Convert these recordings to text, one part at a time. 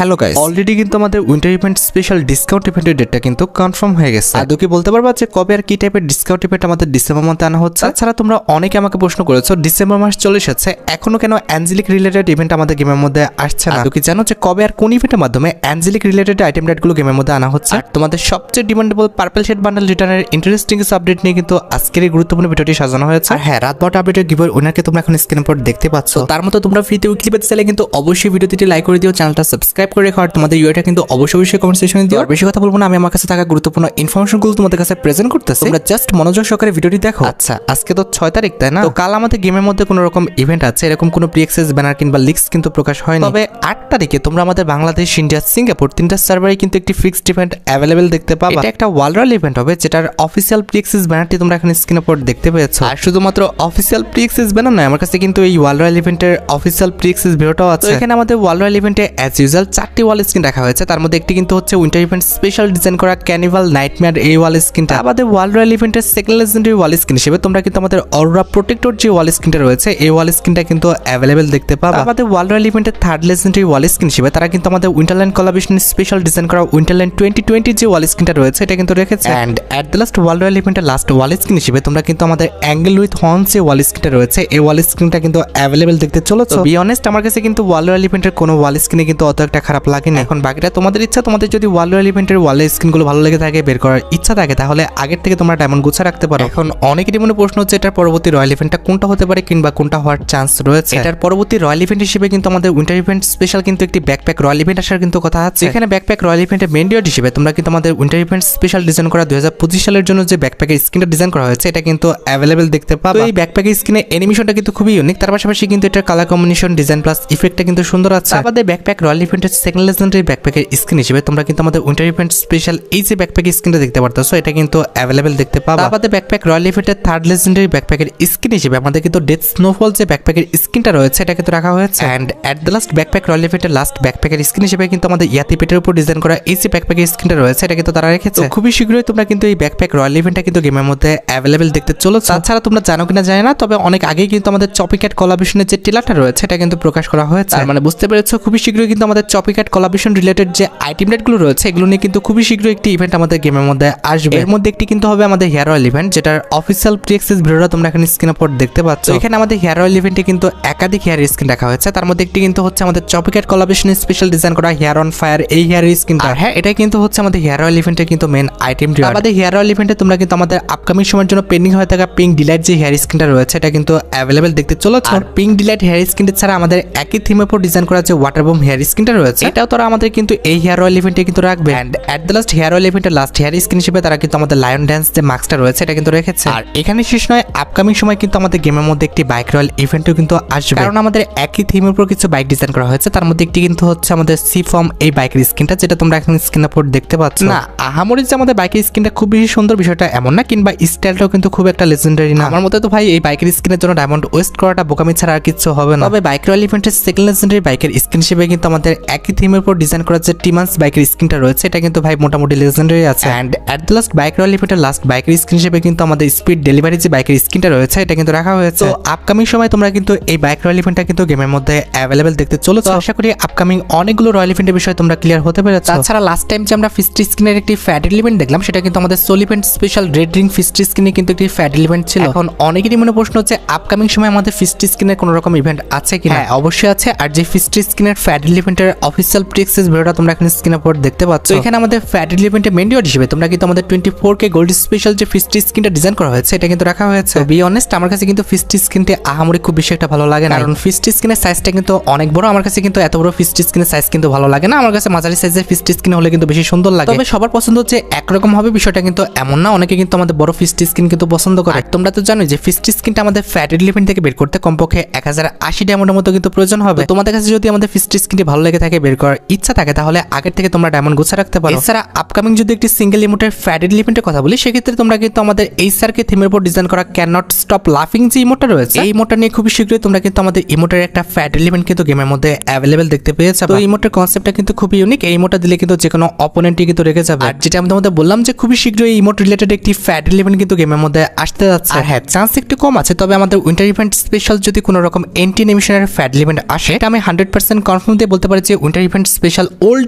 Hello guys, already কিন্তু আমাদের winter event special discount ইভেন্টের ডেটটা কিন্তু কনফার্ম হয়ে গেছে। আদৌ কি বলতে পারবা যে কবে আর কি টাইপের ডিসকাউন্ট ইভেন্ট আমাদের ডিসেম্বর মাসে আনা হচ্ছে? তাছাড়া তোমরা অনেকে আমাকে প্রশ্ন করেছো ডিসেম্বর মাস চলে এসেছে, এখনো কেন অ্যাঞ্জেলিক রিলেটেড ইভেন্ট আমাদের গেমের মধ্যে আসছে না? আদৌ কি জানো যে কবে আর কোন ইভেন্টের মাধ্যমে অ্যাঞ্জেলিক রিলেটেড আইটেম রেটগুলো গেমের মধ্যে আনা হচ্ছে? আর তোমাদের সবচেয়ে ডিমান্ডেবল পার্পল শেড বান্ডেল রিটার্নের ইন্টারেস্টিং কিছু আপডেট নিয়ে কিন্তু আজকের এই গুরুত্বপূর্ণ ভিডিওটি সাজানো হয়েছে। আর হ্যাঁ, রাত 12টা আপডেটের গিভওয়ে উইনারকে তোমরা এখন স্ক্রিনের উপর দেখতে পাচ্ছ। তার মতো তোমরা ফ্রিতে উইকলি পেতে চাইলে কিন্তু অবশ্যই ভিডিওটি লাইক করে দিও, চ্যানেলটা সাবস্ক্রাইব করে রেখো, আর তোমাদের ইউআইটা কিন্তু অবশ্যই কমেন্ট সেকশনে দিও। আর বেশি কথা বলবো না, আমি আমার কাছে থাকা গুরুত্বপূর্ণ ইনফরমেশনগুলো তোমাদের কাছে প্রেজেন্ট করতেছি, তোমরা জাস্ট মনোযোগ সহকারে ভিডিওটি দেখো। আচ্ছা, আজকে তো 6 তারিখ, তাই না? তো কাল আমাদের গেমের মধ্যে কোনো রকম ইভেন্ট আছে, এরকম কোনো প্রি-অ্যাক্সেস ব্যানার কিংবা লিক্স কিন্তু প্রকাশ হয়নি। তবে 8 তারিখে তোমরা আমাদের বাংলাদেশ, ইন্ডিয়া, সিঙ্গাপুর তিনটা সার্ভারে কিন্তু একটি ফিক্সড ইভেন্ট অ্যাভেলেবেল দেখতে পাবে। এটা একটা ওয়ার্ল্ড রয়্যাল ইভেন্ট হবে, যেটার অফিসিয়াল প্রি-অ্যাক্সেস ব্যানারটি তোমরা এখন স্ক্রিনের উপর দেখতে পেয়েছো। আর শুধুমাত্র অফিসিয়াল প্রি-অ্যাক্সেস ব্যানার নয়, আমার কাছে কিন্তু এই ওয়ার্ল্ড রয়্যাল ইভেন্টের অফিসিয়াল প্রি-অ্যাক্সেস ভিডিওটাও আছে। এখানে আমাদের ওয়ার্ল্ড রয়্যাল ইভেন্টে অ্যাজ ইউজুয়াল 4টি ওয়াল স্ক্রিন রাখা হয়েছে। তার মধ্যে একটি কিন্তু হচ্ছে উইন্টার ইভেন্ট স্পেশাল ডিজাইন করা ক্যানিভাল নাইটমেয়ার এই ওয়াল স্ক্রিনটা। আমাদের ওয়ার্ল্ড রয়্যাল ইভেন্টের সেকেন্ড লেজেন্ডারি ওয়াল স্ক্রিন হিসেবে তোমরা কিন্তু আমাদের অরোরা প্রোটেক্টর যে ওয়াল স্ক্রিনটা রয়েছে, এই ওয়াল স্ক্রিনটা কিন্তু অ্যাভেলেবেল দেখতে পাবে। আমাদের ওয়ার্ল্ড রয়্যাল ইভেন্টের থার্ড লেজেন্ডারি ওয়াল স্ক্রিন হিসেবে তারা কিন্তু আমাদের উইন্টারল্যান্ড কোলাবরেশন স্পেশাল ডিজাইন করা উইন্টারল্যান্ড 2020 যে ওয়াল স্ক্রিনটা রয়েছে, এটা কিন্তু রেখেছে। And at the last world royal ইভেন্টের লাস্ট ওয়াল স্ক্রিন হিসেবে তোমরা কিন্তু আমাদের অ্যাঙ্গেল উইথ হর্নস যে ওয়াল স্ক্রিনটা রয়েছে, এই ওয়াল স্ক্রিনটা কিন্তু অ্যাভেলেবেল দেখতে চলেছে। বি অনেস্ট, আমার কাছে কিন্তু ওয়ার্ল্ড রয়্যাল ইভেন্টের কোনো ওয়াল স্ক্রিনে কিন্তু অত একটা খারাপ লাগে না। এখন বাকিটা তোমাদের ইচ্ছা, তোমাদের যদি ওয়ার্ল্ড রয়্যাল ইভেন্টের ওয়াল স্ক্রিনগুলো ভালো লেগে থাকে, বের করার ইচ্ছা থাকে, তাহলে আগের থেকে তোমরা ডায়মন্ড গুছা রাখতে পারো। এখন অনেকেরই মনে প্রশ্ন হচ্ছে এটার পরবর্তী রয়্যাল ইভেন্টটা কোনটা হতে পারে কিংবা কোনটা হওয়ার চান্স রয়েছে। এটার পরবর্তী রয়্যাল ইভেন্ট হিসেবে কিন্তু আমাদের উইন্টার ইভেন্ট স্পেশাল কিন্তু একটি ব্যাকপ্যাক রয়্যাল ইভেন্ট আসার কিন্তু কথা আছে। এখানে ব্যাকপ্যাক রয়্যাল ইভেন্টের মেইন ডিওর হিসেবে তোমরা কিন্তু আমাদের উইন্টার ইভেন্ট স্পেশাল ডিজাইন করা 2025 সালের জন্য যে ব্যাকপ্যাকের স্ক্রিনটা ডিজাইন করা হয়েছে, এটা কিন্তু অ্যাভেলেবেল দেখতে পাবে। এই ব্যাকপ্যাকের স্ক্রিনে অ্যানিমেশনটা কিন্তু খুবই ইউনিক, তার পাশাপাশি কিন্তু এটার কালার কম্বিনেশন, ডিজাইন প্লাস ইফেক্টটা কিন্তু সুন্দর আছে। আমাদের ব্যাকপ্যাক রয়্যাল ইভেন্টের সেকেন্ড লেজেন্ডারি ব্যাকপ্যাকের স্ক্রিন হিসেবে তোমরা কিন্তু আমাদের উইন্টার ইভেন্ট স্পেশাল এই যে ব্যাকপ্যাকের স্ক্রিনটা দেখতে পারতেছো, এটা কিন্তু অ্যাভেলেবেল দেখতে পাবে। আমাদের ব্যাকপ্যাক রয়্যাল ইভেন্টের থার্ড লেজেন্ডারি ব্যাকপ্যাকের স্ক্রিন হিসেবে আমাদের কিন্তু ডেথ স্নোফল যে ব্যাকপ্যাকের স্ক্রিনটা রয়েছে, এটা কিন্তু রাখা হয়েছে। And at the last backpack royal ইভেন্টের লাস্ট ব্যাকপ্যাকের স্ক্রিন হিসেবে কিন্তু আমাদের ইয়াতি পেটের উপর ডিজাইন করা এই যে ব্যাকপ্যাকের স্ক্রিনটা রয়েছে, এটা কিন্তু তারা রেখেছে। খুবই শীঘ্রই তোমরা কিন্তু এই ব্যাকপ্যাক রয়্যাল ইভেন্টটা কিন্তু গেমের মধ্যে অ্যাভেলেবেল দেখতে চলেছে। তাছাড়া তোমরা জানো কিনা জানি না, তবে অনেক আগেই কিন্তু আমাদের চপিক্যাট কোলাবরেশনের যে ট্রেলারটা রয়েছে, এটা কিন্তু প্রকাশ করা হয়েছে। মানে বুঝতে পেরেছো, খুবই শীঘ্রই কিন্তু আমাদের চপিক্যাট কোলাবরেশন রিলেটেড যে আইটেম রেটগুলো রয়েছে, এগুলো নিয়ে কিন্তু খুবই শীঘ্রই একটি ইভেন্ট আমাদের গেমের মধ্যে আসবে। এর মধ্যে একটি কিন্তু হবে আমাদের হেয়ার অয়েল ইভেন্ট, যেটার অফিসিয়াল প্রি-অ্যাক্সেস ভিডিওটা তোমরা এখানে স্ক্রিনের উপর দেখতে পাচ্ছ। এখানে আমাদের হেয়ার অয়েল ইভেন্টে কিন্তু একাধিক হেয়ার স্কিন রাখা হয়েছে। তার মধ্যে একটি কিন্তু হচ্ছে আমাদের চপিক্যাট কোলাবরেশনের স্পেশাল ডিজাইন করা হেয়ার অন ফায়ার এই হেয়ার স্কিনটা। হ্যাঁ, এটা কিন্তু হচ্ছে আমাদের হেয়ার অয়েল ইভেন্টের কিন্তু মেন আইটেম। আমাদের হেয়ার অয়েল ইভেন্টে তোমরা কিন্তু আমাদের আপকামিং সময়ের জন্য পেন্ডিং হয়ে থাকা পিঙ্ক ডিলাইট যে হেয়ার স্কিনটা রয়েছে, এটা কিন্তু অ্যাভেলেবেল দেখতে চলেছে। আর পিঙ্ক ডিলাইট হেয়ার স্কিনটা ছাড়া আমাদের একই থিমের উপর ডিজাইন করা যে ওয়াটার বোম হেয়ার স্কিনটা রয়েছে, এটাও তারা আমাদের কিন্তু এই হেয়ার অয়েল ইভেন্টে কিন্তু রাখবে। And at the last hair royal ইভেন্টের লাস্ট হেয়ার স্কিন হিসেবে তারা কিন্তু আমাদের লায়ন ড্যান্স যে মাস্কটা রয়েছে, এটা কিন্তু রেখেছে। আর এখানে শেষ নয়, আপকামিং সময় কিন্তু আমাদের গেমের মধ্যে একটি বাইক রয়্যাল ইভেন্টও কিন্তু আসবে, কারণ আমাদের একই থিমের উপর কিছু বাইক ডিজাইন করা হয়েছে। তার মধ্যে একটি কিন্তু হচ্ছে আমাদের সি ফর্ম এই বাইকের স্কিনটা, যেটা তোমরা এখন স্ক্রিনের উপর দেখতে পাচ্ছ। না, আহামরি যে আমাদের বাইকের স্কিনটা খুব বেশি সুন্দর বিষয়টা এমন না, কিংবা স্টাইলটাও কিন্তু খুব একটা লেজেন্ডারি না। আমার মতে তো ভাই এই বাইকের স্কিনের জন্য ডায়মন্ড ওয়েস্ট করাটা বোকামি ছাড়া আর কিছু হবে না। তবে বাইক রয়্যাল ইভেন্টের সেকেন্ড লেজেন্ডারি বাইকের স্কিন হিসেবে কিন্তু আমাদের একই থিমের উপর ডিজাইন করা যে টিমান্স বাইকের স্কিনটা রয়েছে, এটা কিন্তু ভাই মোটামুটি লেজেন্ডারি আছে। And at the last bike royal ইভেন্টের লাস্ট বাইকের স্কিন হিসেবে কিন্তু আমাদের স্পিড ডেলিভারি যে বাইকের স্কিনটা রয়েছে, এটা কিন্তু রাখা হয়েছে। তো আপকামিং সময় তোমরা কিন্তু এই বাইক রয়্যাল ইভেন্টটা কিন্তু গেমের মধ্যে অ্যাভেলেবেল দেখতে চলেছে। আশা করি আপকামিং অনেকগুলো রয়্যাল ইভেন্টের বিষয়ে তোমরা ক্লিয়ার হতে পেরেছো। তাছাড়া লাস্ট টাইম যে আমরা ফিস্টি স্কিনের একটি ফ্যাট ইভেন্ট দেখলাম, সেটা কিন্তু আমাদের soul event special red ring feisty স্কিনে কিন্তু একটি ফ্যাট ইভেন্ট ছিল। এখন অনেকেরই মনে প্রশ্ন হচ্ছে আপকামিং সময় আমাদের ফিস্টি স্কিনের কোনো রকম ইভেন্ট আছে কিনা? হ্যাঁ, অবশ্যই আছে। আর যে ফিস্টি স্কিনের ফ্যাট ইভেন্টের অফিসিয়াল প্রি-অ্যাক্সেস ভিডিওটা তোমরা এখানে স্ক্রিনের উপর দেখতে পাচ্ছ। এখানে আমাদের ফ্যাট ইভেন্টের মেইন ডিওর হিসেবে তোমরা কিন্তু আমাদের 24K গোল্ড স্পেশাল যে ফিস্টি স্কিনটা ডিজাইন করা হয়েছে, এটা কিন্তু রাখা হয়েছে। বি অনেস্ট, আমার কাছে কিন্তু ফিস্টি স্কিনটি আহামরি খুব বেশি একটা ভালো লাগে না, কারণ ফিস্টি স্কিনের সাইজটা কিন্তু অনেক বড়। আমার কাছে কিন্তু এত বড় ফিস্টি স্কিনের সাইজ কিন্তু ভালো লাগে না। আমার কাছে মাঝারি সাইজের ফিস্টি স্কিন হলে কিন্তু বেশি সুন্দর লাগে। তবে সবার পছন্দ হচ্ছে একরকম হবে বিষয়টা কিন্তু এমন না, অনেকে কিন্তু আমাদের বড় ফিস্টি স্কিন কিন্তু পছন্দ করে। তোমরা তো জানো যে ফিস্টি স্কিনটা আমাদের ফ্যাট ইভেন্ট থেকে বের করতে কমপক্ষে 1080 ডায়মন্ডের মতো কিন্তু প্রয়োজন হবে। তোমাদের কাছে যদি আমাদের ফিস্টি স্কিনটি ভালো লেগে থাকে, বের করার ইচ্ছা থাকে, তাহলে আগের থেকে তোমরা ডায়মন্ড গুছা রাখতে পারো। এছাড়া আপকামিং যদি একটি সিঙ্গেল ইমোটের ফ্যাট ইভেন্টের কথা বলি, সেক্ষেত্রে তোমরা কিন্তু আমাদের এইচআরকে থিমের উপর ডিজাইন করা ক্যান নট স্টপ লাফিং যে ইমোটটা রয়েছে, এই ইমোটটা নিয়ে খুবই শীঘ্রই তোমরা কিন্তু আমাদের ইমোটের একটা ফ্যাট ইভেন্ট কিন্তু গেমের মধ্যে অ্যাভেলেবেল দেখতে পেয়েছো। তো ইমোটের কনসেপ্টটা কিন্তু খুবই ইউনিক। এই ইমোটটা দিলে কিন্তু যে কোনো অপোনেন্টই কিন্তু রেখে যাবে। আর যেটা আমি তোমাদের বললাম যে খুবই শীঘ্রই এই ইমোট রিলেটেড একটি ফ্যাট ইভেন্ট কিন্তু গেমের মধ্যে আসতে যাচ্ছে। আর হ্যাঁ, চান্স একটু কম আছে, তবে আমাদের উইন্টার ইভেন্ট স্পেশাল যদি কোনো রকম এন্টি অ্যানিমেশনের ফ্যাট ইভেন্ট আসে, এটা আমি 100% কনফার্ম দিয়ে বলতে পারি যে উইন্টার ইভেন্ট স্পেশাল ওল্ড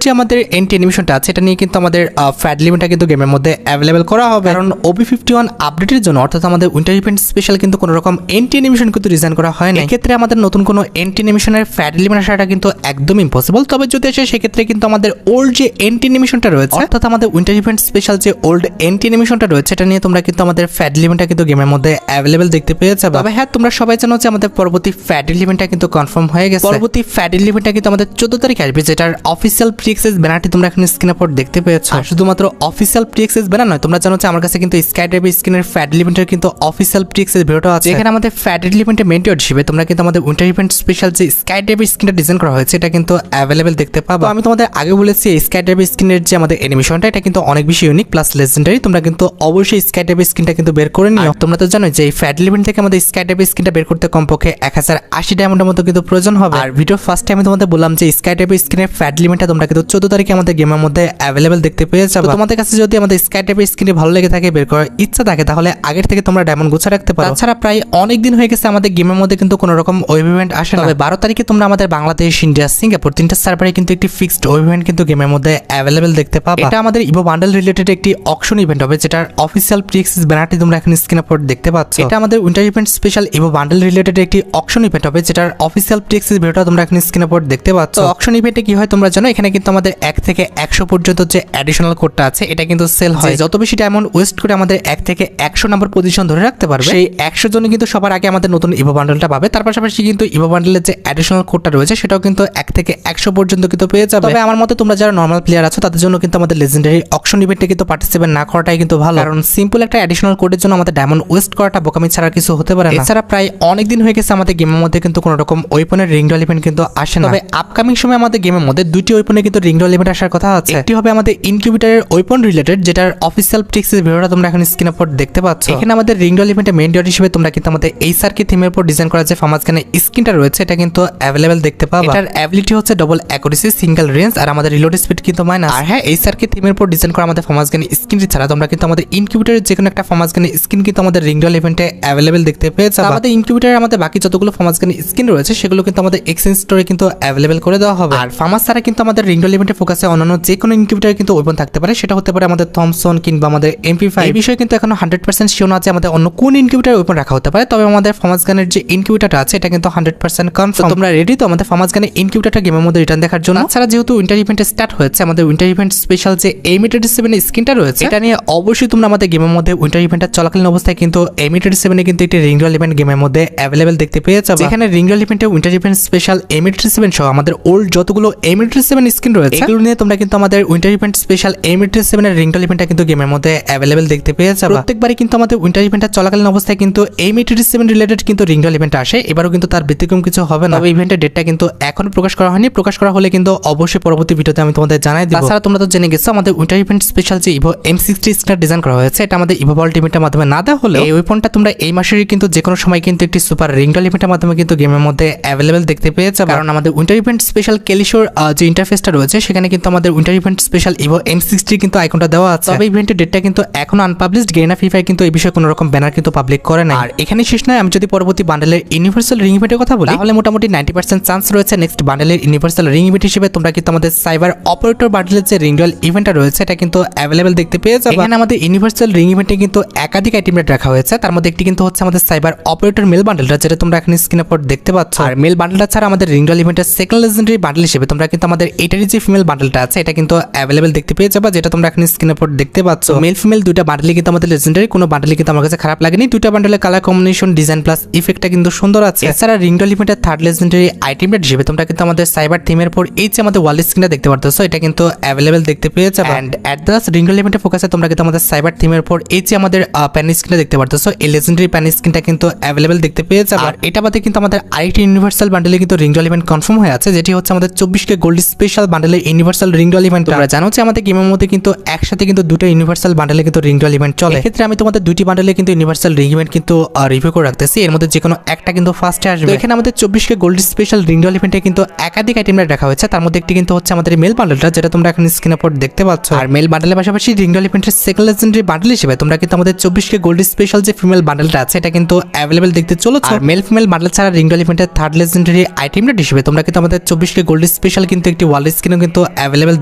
যে আমাদের এন্টি অ্যানিমেশনটা আছে এটা নিয়ে কিন্তু আমাদের ফ্যাড লিমিটটা কিন্তু গেমের মধ্যে অ্যাভেলেবেল করা হবে, কারণ OB51 আপডেটের জন্য অর্থাৎ আমাদের উইন্টার ইভেন্ট স্পেশাল কিন্তু কোনো রকম এন্টি অ্যানিমেশন কিন্তু ডিজাইন করা হয় না। এক্ষেত্রে আমাদের নতুন কোনো এন্টি অ্যানিমেশনের ফ্যাড লিমিট আসাটা কিন্তু একদম ইম্পসিবল। তবে যদি আসে সেক্ষেত্রে কিন্তু আমাদের ওল্ড যে এন্টি অ্যানিমেশনটা রয়েছে অর্থাৎ আমাদের উইন্টার ইভেন্ট স্পেশাল যে ওল্ড এন্টি অ্যানিমেশনটা রয়েছে এটা নিয়ে তোমরা কিন্তু আমাদের ফ্যাড লিমিটটা কিন্তু গেমের মধ্যে অ্যাভেলেবেল দেখতে পেয়ে যাবে। তবে হ্যাঁ, তোমরা সবাই জানো যে আমাদের পরবর্তী ফ্যাড লিমিটটা কিন্তু কনফার্ম হয়ে গেছে। পরবর্তী ফ্যাড লিমিটটা কিন্তু আমাদের 14 তারিখ আসবে, যেটার অফিসিয়াল প্রি অ্যাক্সেস ব্যানারটি তোমরা এখন স্ক্রিনের উপর দেখতে পেয়েছো। আর শুধুমাত্র অফিসিয়াল প্রি অ্যাক্সেস ব্যানার নয়, তোমরা জানো যে আমার কাছে কিন্তু স্কাইড্রাইভ স্ক্রিনের ফ্যাড লিমিটের কিন্তু অফিসিয়াল প্রি অ্যাক্সেস ভিডিওটা আছে। এখানে আমাদের ফ্যাড লিমিটের মেইন হিসেবে তোমরা কিন্তু আমাদের উইন্টার ইভেন্ট স্পেশাল যে স্কাইড্রাইভ স্ক্রিনটা ডিজাইন করা হয়েছে এটা কিন্তু অ্যাভেলেবেল দেখতে পাবো। আমি তোমাদের আগে বলেছি স্কাইড্রাইভ স্ক্রিনের যে আমাদের অ্যানিমেশনটা এটা কিন্তু অনেক বেশি ইউনিক প্লাস লেজেন্ডারি। তোমরা কিন্তু অবশ্যই স্কাইড্রাইভ স্ক্রিনটা কিন্তু বের করে নিও। তোমরা তো জানো যে এই ফ্যাড লিমিট থেকে আমাদের স্কাইড্রাইভ স্ক্রিনটা বের করতে কমপক্ষে 1080 ডায়মন্ডের মতো কিন্তু প্রয়োজন হবে। আর ভিডিও ফার্স্ট টাইমে তোমাদের বললাম যে স্কাইড্রাইভ স্ক্রিনের ফ্যাড লিমিটটা তোমরা কিন্তু 14 তারিখে আমাদের গেমের মধ্যে অ্যাভেলেবেল দেখতে পেয়ে যাবে। তোমাদের কাছে যদি আমাদের স্কাইড্রাইভ স্ক্রিনে ভালো লেগে থাকে, বের করার ইচ্ছা থাকে, তাহলে আগের থেকে তোমরা ডায়মন্ড গুছা রাখতে পারো। তাছাড়া প্রায় অনেক দিন হয়ে গেছে আমাদের গেমের মধ্যে কিন্তু কোনো রকম ওয়েব ইভেন্ট আসে না। তবে 12 তারিখে তোমরা আমাদের বাংলাদেশ, ইন্ডিয়া, সিঙ্গাপুর তিনটা সার্ভারে কিন্তু একটি ফিক্সড ওয়েব ইভেন্ট কিন্তু গেমের মধ্যে অ্যাভেলেবেল দেখতে পাবে। এটা আমাদের ইভো বান্ডেল রিলেটেড একটি অকশন ইভেন্ট হবে, যেটার অফিসিয়াল প্রি অ্যাক্সেস ব্যানারটি তোমরা এখন স্ক্রিনে উপর দেখতে পাচ্ছ। এটা আমাদের winter event special evo bundle related একটি অকশন ইভেন্ট হবে, যেটার অফিসিয়াল প্রি অ্যাক্সেস ভিডিওটা তোমরা এখন স্ক্রিনে উপর দেখতে পাচ্ছ। অকশন ইভেন্টে কি হয় তোমরা জানো, এখানে কিন্তু আমাদের 1 থেকে 100 পর্যন্ত যে অ্যাডিশনাল কোডটা আছে এটা কিন্তু সেল হয়। যত বেশি ডায়মন্ড ওয়েস্ট করে আমাদের 1 থেকে 100 নম্বর পজিশন ধরে রাখতে পারবে, সেই 100 জন কিন্তু সবার আগে আমাদের নতুন ইভো বান্ডেলটা পাবে। তার পাশাপাশি কিন্তু ইভো বান্ডেলের যে অ্যাডিশনাল কোডটা রয়েছে সেটাও কিন্তু 1 থেকে 100 পর্যন্ত কিন্তু পেয়ে যাবে। তবে আমার মতে তোমরা যারা নরমাল প্লেয়ার আছো তাদের জন্য কিন্তু আমাদের লেজেন্ডারি অকশন ইভেন্টে কিন্তু পার্টিসিপেট না করাটাই কিন্তু ভালো, কারণ সিম্পল একটা অ্যাডিশনাল কোডের জন্য আমাদের ডায়মন্ড ওয়েস্ট করাটা বোকামি ছাড়া কিছু হতে পারে না। এছাড়া প্রায় অনেক দিন হয়ে গেছে আমাদের গেমের মধ্যে কিন্তু কোনো রকম ওয়েপনের রিং ডল ইভেন্ট কিন্তু আসে না। তবে আপকামিং সময় আমাদের গেমের মধ্যে দুইটি ওয়েপনে কিন্তু রিং ডল ইভেন্ট আসার কথা আছে। একটি হবে আমাদের ইনকিউবেটরের ওয়েপন রিলেটেড, যেটার অফিসিয়াল প্রিক্সের ভিডিওটা তোমরা এখন স্ক্রিনে উপর দেখতে পাচ্ছ। এখানে আমাদের রিং ডল ইভেন্টের মেইন ডট হিসেবে তোমরা কিন্তু আমাদের এই সার্কি থিমের উপর ডিজাইন করা যে ফার্মাস গানের স্কিনটা রয়েছে এটা কিন্তু অ্যাভেলেবেল দেখতে পাবে। এটার অ্যাবিলিটি হচ্ছে ডবল অ্যাকুরেসি, সিঙ্গেল রেঞ্জ, আর আমাদের রিলোড স্পিড কিন্তু মাইনাস। আর হ্যাঁ, এই সার্কি থিমের উপর ডিজাইন করা আমাদের ফার্মাস গানের স্কিনটি ছাড়া তোমরা কিন্তু আমাদের ইনকিউবেটরের যে কোনো একটা ফার্মাস গানের স্কিন কিন্তু আমাদের রিং ডল ইভেন্টে অ্যাভেলেবেল দেখতে পেয়ে যাবে। আমাদের ইনকিউবেটরের আমাদের বাকি যতগুলো ফার্মাস গানের স্কিন রয়েছে সেগুলো কিন্তু আমাদের এক্সচেঞ্জ স্টোরে কিন্তু অ্যাভেলেবেল করে দেওয়া হবে। আর ফার্মাস ছাড়া কিন্তু আমাদের রিং ডল ইভেন্টে ফোকাসে অন্যান্য যে কোনো ইনকিউবেটরে কিন্তু ওপেন থাকতে পারে, সেটা হতে পারে আমাদের থমসন কিংবা আমাদের MP5। এই বিষয়ে কিন্তু এখনো 100% শিওর না যে আমাদের অন্য কোন ইনকিউবেটর ওপেন রাখা হতে পারে। তবে আমাদের ফার্মাস গানের যে ইনকিউবেটরটা আছে এটা কিন্তু 100% কনফার্ম। তোমরা রেডি তো আমাদের ফার্মাস গানের ইনকিউবেটরটা গেমের মধ্যে রিটার্ন দেখার জন্য? তাছাড়া যেহেতু উইন্টার ইভেন্ট স্টার্ট হয়েছে, আমাদের উইন্টার ইভেন্ট স্পেশাল যে M87 স্কিনটা রয়েছে এটা নিয়ে অবশ্যই তোমরা আমাদের গেমের মধ্যে উইন্টার ইভেন্টটা চলাকালীন অবস্থায় কিন্তু M87 কিন্তু একটি রিং ডল ইভেন্ট গেমের মধ্যে অ্যাভেলেবেল দেখতে পেয়ে যাবে। যেখানে রিং ডল ইভেন্টে উইন্টার ইভেন্ট স্পেশাল M87 সহ আমাদের ওল্ড যতগুলো M87 স্কিন রয়েছে এগুলো নিয়ে তোমরা কিন্তু আমাদের উইন্টার ইভেন্ট স্পেশাল M87 এর রিং ডল ইভেন্টটা কিন্তু গেমের মধ্যে অ্যাভেলেবেল দেখতে পেয়ে যাবে। প্রত্যেকবারই কিন্তু আমাদের উইন্টার ইভেন্টটা চলাকালীন অবস্থায় কিন্তু M87 রিলেটেড কিন্তু রিং ডল ইভেন্ট আসে, এবারও কিন্তু তার ব্যতিক্রম কিছু হবে না। তবে ইভেন্টের ডেটটা কিন্তু এখনো প্রকাশ করা হয়নি, প্রকাশ করা হলে কিন্তু অবশ্যই পরবর্তী ভিডিওতে আমি তোমাদের জানাই দিব। তাছাড়া তোমরা তো জেনে গেছো আমাদের উইন্টার ইভেন্ট স্পেশাল যে ইভো M60 স্ক্রিন ডিজাইন করা হয়েছে এটা আমাদের ইভো ভল্ট ইভেন্টের মাধ্যমে না দেওয়া হলে এই ওয়েপনটা তোমরা এই মাসেরই কিন্তু যে কোনো সময় কিন্তু একটি সুপার রিং ডল ইভেন্টের মাধ্যমে কিন্তু গেমের মধ্যে অ্যাভেলেবেল দেখতে পেয়ে যাবে। কারণ আমাদের উইন্টার ইভেন্ট স্পেশাল কেলিশোর যে ইন্টারফেসটা রয়েছে সেখানে কিন্তু আমাদের winter event special Ivo M60 কিন্তু আইকনটা দেওয়া আছে। তবে ইভেন্টের ডেটটা কিন্তু এখনো আনপাবলিশড, গেরিনা ফ্রি ফায়ার কিন্তু এই বিষয়ে কোনো রকম ব্যানার কিন্তু পাবলিক করে না। আর এখানে শেষ নয়, আমি যদি পরবর্তী বান্ডেলের ইউনিভার্সাল রিং ইভেন্টের কথা বলি তাহলে মোটামুটি 90% চান্স রয়েছে নেক্সট বান্ডেলের ইউনিভার্সাল রিং ইভেন্ট হিসেবে তোমরা কিন্তু আমাদের সাইবার অপারেটর বান্ডেলের যে রিং ডল ইভেন্টটা রয়েছে এটা কিন্তু অ্যাভেলেবেল দেখতে পেয়ে যাবে। এখানে আমাদের ইউনিভার্সাল রিং ইভেন্টে কিন্তু একাধিক আইটেম রেট রাখা হয়েছে, তার মধ্যে একটি কিন্তু হচ্ছে আমাদের সাইবার অপারেটর মেল বান্ডেলটা, যেটা তোমরা এখন স্ক্রিনের উপর দেখতে পাচ্ছ। আর মেল বান্ডেলটা ছাড়া আমাদের রিং ডল ইভেন্টের সেকেন্ড লেজেন্ডারি বান্ডেল হিসেবে তোমরা কিন্তু আমাদের এটারই যে ফিমেল বান্ডেলটা আছে এটা কিন্তু অ্যাভেলেবেল দেখতে পেয়ে যাবে, যেটা তোমরা এখন স্ক্রিনের উপর দেখতে পাচ্ছ। মেল ফিমেল দুইটা বান্ডেলই কিন্তু আমাদের লেজেন্ডারি, কোনো বান্ডেলই কিন্তু আমার কাছে খারাপ লাগেনি। দুইটা বান্ডেলের কালার কম্বিনেশন, ডিজাইন প্লাস ইফেক্টটা কিন্তু সুন্দর আছে। এছাড়া রিং ডল ইভেন্টের থার্ড লেজেন্ডারি আইটেম রেট হিসেবে তোমরা কিন্তু আমাদের সাইবার থিমের উপর এই যে আমাদের ওয়াল স্ক্রিনটা দেখতে পারতেছো এটা কিন্তু অ্যাভেলেবেল দেখতে পেয়ে যাবে। And at the ring doll ইভেন্টের ফোকাসে তোমরা কিন্তু আমাদের সাইবার থিমের উপর এই যে আমাদের প্যান স্ক্রিনটা দেখতে পারতেছো এই লেজেন্ডারি প্যান স্ক্রিনটা কিন্তু অ্যাভেলেবেল দেখতে পেয়ে যাবে। আর এটা বাদে কিন্তু আমাদের আরেকটি ইউনিভার্সাল বান্ডেলে কিন্তু রিং ডল ইভেন্ট কনফার্ম হয়ে আছে, যেটি হচ্ছে আমাদের 24K গোল্ড স্পেশাল বান্ডেলের ইউনিভার্সাল রিং ডল ইভেন্ট। তোমরা জানো যে আমাদের গেমের মধ্যে কিন্তু একসাথে কিন্তু দুটো ইউনিভার্সাল বান্ডেলে কিন্তু রিং ডল ইভেন্ট চলে। এক্ষেত্রে আমি তোমাদের দুইটি বান্ডেলে কিন্তু ইউনিভার্সাল রিং ইভেন্ট কিন্তু রিভিউ করে রাখতেছি, এর মধ্যে যে কোনো একটা কিন্তু ফার্স্টে আসবে। এখানে আমাদের 24K gold special ring doll ইভেন্টে কিন্তু একাধিক আইটেম রেট রাখা হয়েছে, তার মধ্যে একটি কিন্তু হচ্ছে আমাদের মেল বান্ডেলটা, যেটা তোমরা এখন স্ক্রিনের উপর দেখতে পাচ্ছ। আর মেল বান্ডেলের পাশাপাশি রিং ডল ইভেন্টের সেকেন্ড লেজেন্ডারি বান্ডেল হিসেবে তোমরা কিন্তু আমাদের 24K গোল্ড স্পেশাল যে ফিমেল বান্ডেলটা আছে এটা কিন্তু অ্যাভেলেবেল দেখতে চলেছে। আর মেল ফিমেল বান্ডেল ছাড়া রিং ডল ইভেন্টের থার্ড লেজেন্ডারি আইটেম রেট হিসেবে তোমরা কিন্তু আমাদের 24K গোল্ড স্পেশাল কিন্তু একটি ওয়াল স্ক্রিনও কিন্তু অ্যাভেলেবেল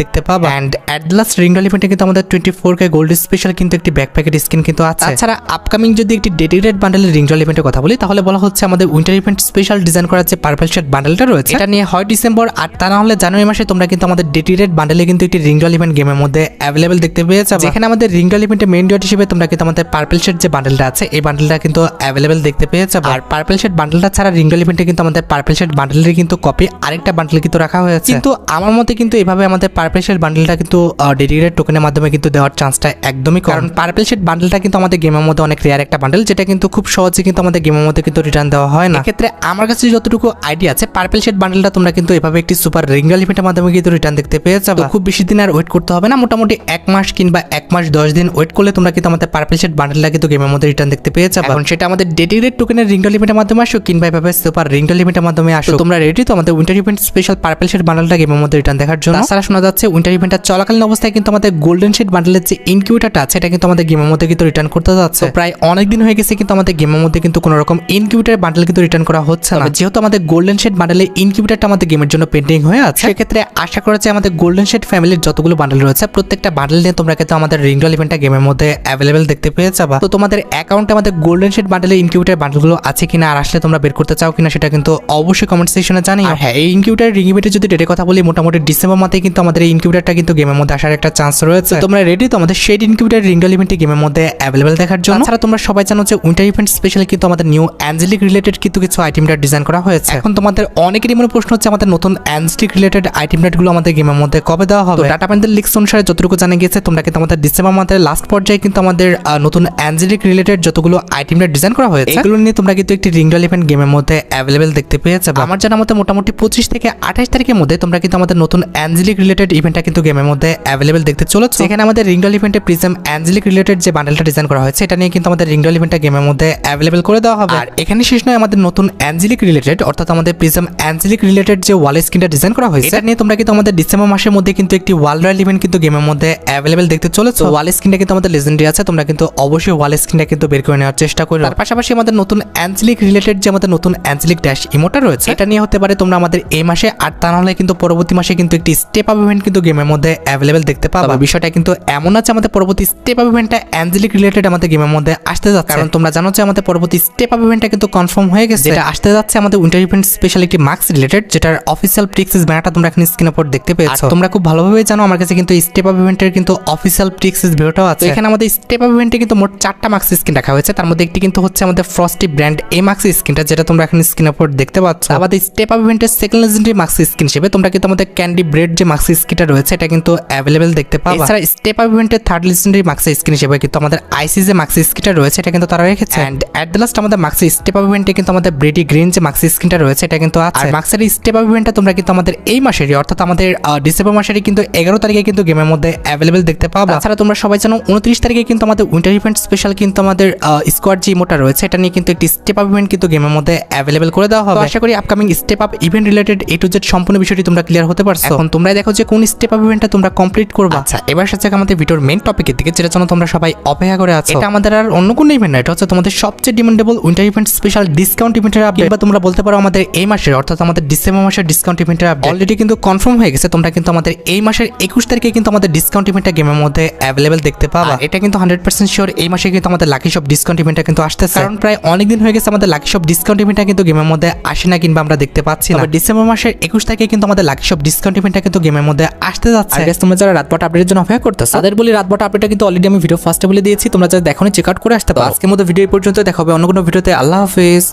দেখতে পাবা। And at the last ring ইভেন্টে কিন্তু আমাদের 24K গোল্ড স্পেশাল কিন্তু একটি ব্যাকপ্যাকেট স্কিন কিন্তু আছে। তাছাড়া আপকামিং যদি একটি ডেডিকেটেড বান্ডেলের রিং ইভেন্টের কথা বলি তাহলে বলা হচ্ছে আমাদের উইন্টার ইভেন্ট স্পেশাল ডিজাইন করা যে পার্পল শেড বান্ডেলটা রয়েছে এটা নিয়ে হয় ডিসেম্বর আর তা না হলে জানুয়ারি মাসে তোমরা কিন্তু আমাদের ডেডিকেটেড বান্ডেলে কিন্তু একটি রিং ইভেন্ট গেমের মধ্যে অ্যাভেলেবেল দেখতে পেয়ে যাবে, যেখানে আমাদের রিং ইভেন্টের মেইন ডট হিসেবে তোমরা কিন্তু আমাদের পার্পল শেড যে বান্ডেলটা আছে এই বান্ডেলটা কিন্তু অ্যাভেলেবেল দেখতে পেয়ে যাবে। আর পার্পল শেড বান্ডেলটা ছাড়া রিং ইভেন্টে কিন্তু আমাদের পার্পল শেড বান্ডেলের কিন্তু কপি আরেকটা বান্ডেল কিন্তু রাখা হয়েছে, কিন্তু আমার মতে কিন্তু এভাবে আমাদের পার্পল শেড বান্ডেলটা কিন্তু ডেডিকেটেড টোকেনের মাধ্যমে কিন্তু দেওয়ার চান্সটা একদমই কম, কারণ পার্পল শেড বান্ডেলটা কিন্তু আমাদের গেমের মধ্যে অনেক রেয়ার একটা বান্ডেল, যেটা কিন্তু খুব সহজে কিন্তু আমাদের গেমের মধ্যে কিন্তু রিটার্ন দেওয়া হয় না। এক্ষেত্রে আমার কাছে যতটুকু আইডিয়া আছে পার্পল শেড বান্ডেলটা তোমরা কিন্তু এভাবে একটি সুপার রিং ইভেন্টের মাধ্যমে কিন্তু রিটার্ন দেখতে পেয়ে যাবে। খুব বেশি দিন আর ওয়েট করতে হবে না, মোটামুটি 1 মাস কিংবা 1 মাস 10 দিন ওয়েট করলে তোমরা কিন্তু আমাদের পার্পল শেড বান্ডেলটা কিন্তু গেমের মধ্যে রিটার্ন দেখতে পেয়ে যাবে। এখন সেটা আমাদের ডেডিকেটেড টোকেনের রিং ইভেন্টের মাধ্যমে আসো কিংবা এভাবে সুপার রিং ইভেন্টের মাধ্যমে আসো, তোমরা রেডি তো আমাদের winter event special purple shade বান্ডেলটা গেমের মধ্যে রিটার্ন দেখার জন্য? তাছাড়া শোনা যাচ্ছে উইন্টার ইভেন্টটা চলাকালীন অবস্থায় কিন্তু আমাদের গোল্ডেন শেড বান্ডেলের যে ইনকিউবেটরটা আছে এটা কিন্তু আমাদের গেমের মধ্যে কিন্তু রিটার্ন করতে যাচ্ছে। প্রায় অনেক দিন হয়ে গেছে কিন্তু আমাদের গেমের মধ্যে কিন্তু কোনো রকম ইনকিউবেটর বান্ডেল কিন্তু রিটার্ন করা হচ্ছে না, যেহেতু আমাদের গোল্ডেন শেড বান্ডেলের ইনকিউবেটরটা আমাদের গেমের জন্য পেন্ডিং হয়ে আছে। সেক্ষেত্রে আশা করা যায় আমাদের গোল্ডেন শেড ফ্যামিলির যতগুলো বান্ডেল রয়েছে প্রত্যেকটা বান্ডেল নিয়ে তোমরা কিন্তু আমাদের রিং ইভেন্টটা গেমের মধ্যে অ্যাভেলেবেল দেখতে পেয়ে যাবে। তো তোমাদের অ্যাকাউন্টে আমাদের গোল্ডেন শেড বান্ডেলের ইনকিউবেটর বান্ডেলগুলো আছে কিনা আর আসলে তোমরা বের করতে চাও কিনা সেটা কিন্তু অবশ্যই কমেন্ট সেকশনে জানিও। আর হ্যাঁ, এই ইনকিউবেটর রিং ইভেন্টের যদি ডেটের কথা বলি মোটামুটি ডিসেম্বর মাসে কিন্তু আমাদের এই ইনকিউবেটরটা কিন্তু গেমের মধ্যে আসার একটা চান্স রয়েছে। তোমরা রেডি তো আমাদের শেড ইনকিউবেটর রিং ইভেন্টে গেমের মধ্যে অ্যাভেলেবেল দেখার জন্য? তাছাড়া তোমরা সবাই জানো যে উইন্টার ইভেন্ট স্পেশালি কিন্তু আমাদের নিউ অ্যাঞ্জেলিক রিলেটেড কিন্তু কিছু আইটেমটা ডিজাইন করা হয়েছে। এখন তোমাদের অনেকেরই মনে প্রশ্ন হচ্ছে আমাদের নতুন অ্যাঞ্জেলিক রিলেটেড আইটেমগুলো আমাদের গেমের মধ্যে কবে দেওয়া হবে? ডাটা প্যান্ডেল লিক্স অনুসারে যতটুকু জানা গিয়েছে তোমরা কিন্তু আমাদের ডিসেম্বর মাসের লাস্ট পর্যায়ে কিন্তু আমাদের নতুন অ্যাঞ্জেলিক রিলেটেড যতগুলো আইটেমটা ডিজাইন করা হয়েছে এগুলো নিয়ে তোমরা কিন্তু একটি রিং ইভেন্ট গেমের মধ্যে অ্যাভেলেবেল দেখতে পেয়ে যাবে। আমার জানা মতে মোটামুটি 25 থেকে 28 তারিখের মধ্যে তোমরা কিন্তু আমাদের নতুন অ্যাঞ্জেলিক রিলেটেড ইভেন্টটা কিন্তু গেমের মধ্যে অ্যাভেলেবেল দেখতে চলেছে, এখানে আমাদের রিং ইভেন্টে প্রিজম অ্যাঞ্জেলিক রিলেটেড যে বান্ডেলটা ডিজাইন করা হয়েছে এটা নিয়ে কিন্তু আমাদের রিং ইভেন্টটা গেমের মধ্যে অ্যাভেলেবল করে দেওয়া হবে। আর এখানে শেষ নয়, আমাদের নতুন অ্যাঞ্জেলিক রিলেটেড অর্থাৎ আমাদের প্রিজম অ্যাঞ্জেলিক রিলেটেড যে ওয়াল স্ক্রিনটা ডিজাইন করা হয়েছে এটা নিয়ে তোমরা কিন্তু আমাদের ডিসেম্বর মাসের মধ্যে কিন্তু একটি ওয়াল রয়্যাল ইভেন্ট কিন্তু গেমের মধ্যে অ্যাভেলেবল দেখতে চলেছে। ওয়াল স্ক্রিনটা কিন্তু আমাদের লেজেন্ডারি আছে, তোমরা কিন্তু অবশ্যই ওয়াল স্ক্রিনটা কিন্তু বের করে নেওয়ার চেষ্টা করো। তার পাশাপাশি আমাদের নতুন অ্যাঞ্জেলিক রিলেটেড যে আমাদের নতুন অ্যাঞ্জেলিক ড্যাশ ইমোটা রয়েছে এটা নিয়ে হতে পারে তোমরা আমাদের এই মাসে আর তা না হলে কিন্তু পরবর্তী মাসে কিন্তু একটি স্টেপ আপ ইভেন্ট কিন্তু গেমের মধ্যে অ্যাভেলেবল দেখতে পাবে। বিষয়টা কিন্তু এমন আছে আমাদের পরবর্তী স্টেপ আপ ইভেন্টটা অ্যাঞ্জেলিক রিলেটেড আমাদের গেমের মধ্যে আসতে যাচ্ছে, কারণ তোমরা জানো যে আমাদের পরবর্তী স্টেপ আপ ইভেন্টটা কিন্তু কনফার্ম হয়ে গেছে, যেটা আসতে যাচ্ছে আমাদের উইন্টার ইভেন্ট স্পেশাল একটি মার্কস রিলেটেড, যেটার অফিসিয়াল প্রিক্সেস ব্যানারটা তোমরা এখানে স্ক্রিনের উপর দেখতে পেয়েছো। তোমরা খুব ভালোভাবে জানো আমার কাছে কিন্তু স্টেপ আপ ইভেন্টের কিন্তু অফিসিয়াল প্রিক্সেস ভিডিওটাও আছে। এখানে আমাদের স্টেপ আপ ইভেন্টে কিন্তু মোট 4টা মার্কস স্কিন রাখা হয়েছে, তার মধ্যে একটি কিন্তু হচ্ছে আমাদের ফ্রস্টি ব্র্যান্ড এই মার্কস স্কিনটা, যেটা তোমরা এখানে স্ক্রিনের উপর দেখতে পাচ্ছ। আমাদের স্টেপ আপ ইভেন্টের সেকেন্ড লেজেন্ডারি মার্কস স্কিন হিসেবে তোমরা কিন্তু আমাদের ক্যান্ডি ব্রেড যে মার্কস স্কিনটা রয়েছে এটা কিন্তু অ্যাভেলেবল দেখতে পাবে। এছাড়া স্টেপ আপ ইভেন্টের থার্ড লেজেন্ডারি মার্কস স্কিন হিসেবে কিন্তু আমাদের আইসি যে মার্কস স্কিনটা রয়েছে এটা কিন্তু তারা রেখেছে। এন্ড এট দ্য লাস্ট আমাদের মার্কস স্টেপ আপ ইভেন্টে কিন্তু আমাদের ব্রেডি গ্রিন যে মার্কস স্কিনটা রয়েছে এটা কিন্তু আছে। আর মার্কসের স্টেপ আপ ইভেন্টটা তোমরা কিন্তু আমাদের এই মাসেরই অর্থাৎ আমাদের ডিসেম্বর মাসেরই কিন্তু 11 তারিখে কিন্তু গেমের মধ্যে অ্যাভেলেবল দেখতে পাবে। তাছাড়া তোমরা সবাই জানো 29 তারিখে কিন্তু আমাদের উইন্টার ইভেন্ট স্পেশাল কিন্তু আমাদের স্কোয়াড যে ইমোটা রয়েছে এটা নিয়ে কিন্তু একটি স্টেপ আপ ইভেন্ট কিন্তু গেমের মধ্যে অ্যাভেলেবল করে দেওয়া হবে। আশা করি upcoming step up event related A to Z সম্পূর্ণ বিষয়টি তোমরা ক্লিয়ার হতে পারছো। এখন তোমরা দেখো যে কোন স্টেপ আপ ইভেন্টটা তোমরা কমপ্লিট করবে। আচ্ছা, এবার সাথে আমাদের ভিডিওর মেইন টপিকের দিকে, যেটা জন্য তোমরা সবাই অপেক্ষা করে আছো। এটা আমাদের আর অন্য কোনো ইভেন্ট না, এটা হচ্ছে তোমাদের সবচেয়ে demandable winter event special discount ইভেন্টের আপডেট, বা তোমরা বলতে পারো আমাদের এই মাসের অর্থাৎ আমাদের ডিসেম্বর মাসের ডিসকাউন্ট ইভেন্টের আপডেট অলরেডি কিন্তু কনফার্ম হয়ে গেছে। তোমরা কিন্তু আমাদের এই মাসের 21 তারিখে কিন্তু আমাদের ডিসকাউন্ট ইভেন্টটা গেমের মধ্যে অ্যাভেলেবল দেখতে পাবা। এটা কিন্তু 100% শিওর এই মাসে কিন্তু আমাদের লাকি শপ ডিসকাউন্ট ইভেন্টটা কিন্তু আসতেছে, কারণ প্রায় অনেক দিন হয়ে গেছে আমাদের লাকি শপ ডিসকাউন্ট ইভেন্টটা কিন্তু গেমের মধ্যে আসে না কিংবা আমরা দেখতে পাচ্ছি না। ডিসেম্বর মাসের 21 তারিখে কিন্তু আমাদের লাকি শপ ডিসকাউন্ট ইভেন্টটা কিন্তু গেমের মধ্যে আসতে যাচ্ছে। আর তোমরা যারা রাতবাট আপডেটের জন্য অপেক্ষা করতেছো তাদের বলি রাতবাট আপডেটটা কিন্তু অলরেডি আমি ভিডিও ফার্স্টে বলে দিয়েছি, তোমরা যারা দেখোনি চেক আউট করে আসতে পারো। আজকের মতো ভিডিও পর্যন্ত দেখা হবে অন্য কোনো ভিডিওতে। আল্লাহ হাফেজ।